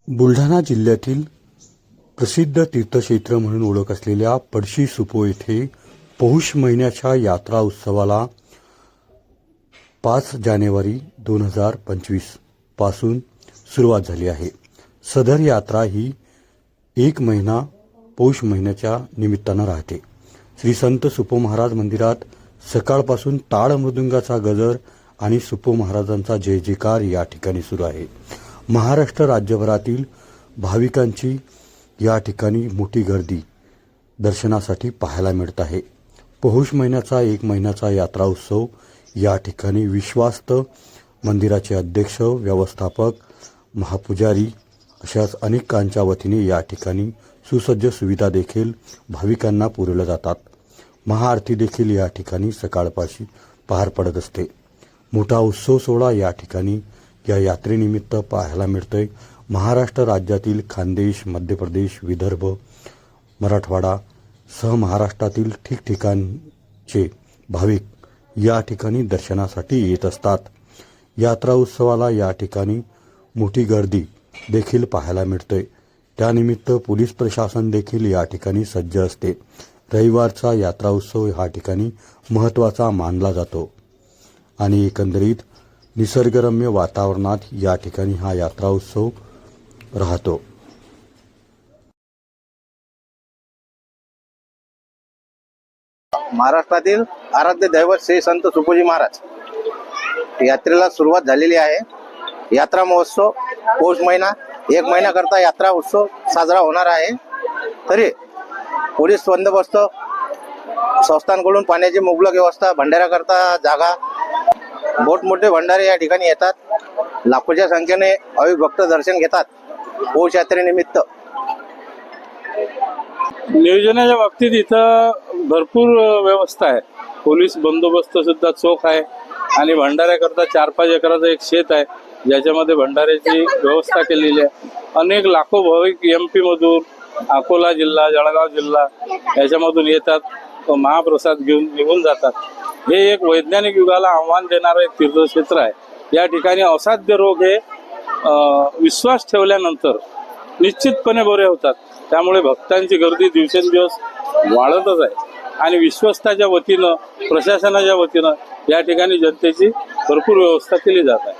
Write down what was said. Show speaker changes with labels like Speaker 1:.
Speaker 1: बुलढाणा जिल्ह्यातील प्रसिद्ध तीर्थक्षेत्र म्हणून ओळख असलेल्या पळशी सुपो येथे पौष महिन्याच्या यात्रा उत्सवाला 5 जानेवारी 2025 पासून सुरुवात झाली आहे। सदर यात्रा ही 1 महिना पौष महिन्याच्या निमित्तानं राहते। श्री संत सुपो महाराज मंदिरात सकाळपासून टाळ मृदुंगाचा गजर आणि सुपो महाराजांचा जय जयकार या ठिकाणी सुरू आहे। महाराष्ट्र राज्यभरातील भाविकांची या ठिकाणी मोठी गर्दी दर्शनासाठी पाहायला मिळत आहे। पौष महिन्याचा 1 महिन्याचा यात्रा उत्सव या ठिकाणी विश्वास्त मंदिराचे अध्यक्ष, व्यवस्थापक, महापुजारी अशाच अनेकांच्या वतीने या ठिकाणी सुसज्ज सुविधा देखील भाविकांना पुरवल्या जातात। महाआरती देखील या ठिकाणी सकाळपाशी पार पडत असते। मोठा उत्सव सोहळा या ठिकाणी या यात्रेनिमित्त पाहायला मिळतोय। महाराष्ट्र राज्यातील खानदेश, मध्य प्रदेश, विदर्भ, मराठवाडा सह महाराष्ट्रातील ठिकठिकाणचे भाविक या ठिकाणी दर्शनासाठी येत असतात। यात्रा उत्सवाला या ठिकाणी मोठी गर्दी देखील पाहायला मिळते। त्यानिमित्त पोलीस प्रशासन देखील या ठिकाणी सज्ज असते। रविवारचा यात्रा उत्सव या ठिकाणी महत्त्वाचा मानला जातो आणि एकंदरीत निसर्गरम्य वातावरणात या ठिकाणी हा यात्रा उत्सव राहतो।
Speaker 2: महाराष्ट्रातील आराध्य दैवत श्री संत सुपोजी महाराज यात्रेला सुरुवात झालेली आहे। यात्रा महोत्सव पौष महिना 1 महिना करता यात्रा उत्सव साजरा होणार आहे। तरी पोलीस बंदोबस्त, संस्थांकडून पाण्याची मुबलक व्यवस्था, भंडाऱ्याकरता जागा, मोठमोठे भंडारे या ठिकाणी येतात। लाखोच्या संख्येने भाविक भक्त दर्शन घेतात पौष यात्रेनिमित्त।
Speaker 3: नियोजनाच्या बाबतीत इथं भरपूर व्यवस्था आहे। पोलीस बंदोबस्त सुद्धा चोख आहे आणि भंडाऱ्याकरता 4-5 एकराचं एक शेत आहे ज्याच्यामध्ये भंडाऱ्याची व्यवस्था केलेली आहे। अनेक लाखो भाविक MP मधून, अकोला जिल्हा, जळगाव जिल्हा याच्यामधून येतात, महाप्रसाद घेऊन निघून जातात। हे एक वैज्ञानिक युगाला आव्हान देणारं एक तीर्थक्षेत्र आहे। या ठिकाणी असाध्य रोग हे विश्वास ठेवल्यानंतर निश्चितपणे बरे होतात। त्यामुळे भक्तांची गर्दी दिवसेंदिवस वाढतच आहे आणि विश्वस्ताच्या वतीनं, प्रशासनाच्या वतीनं या ठिकाणी जनतेची भरपूर व्यवस्था केली जात आहे।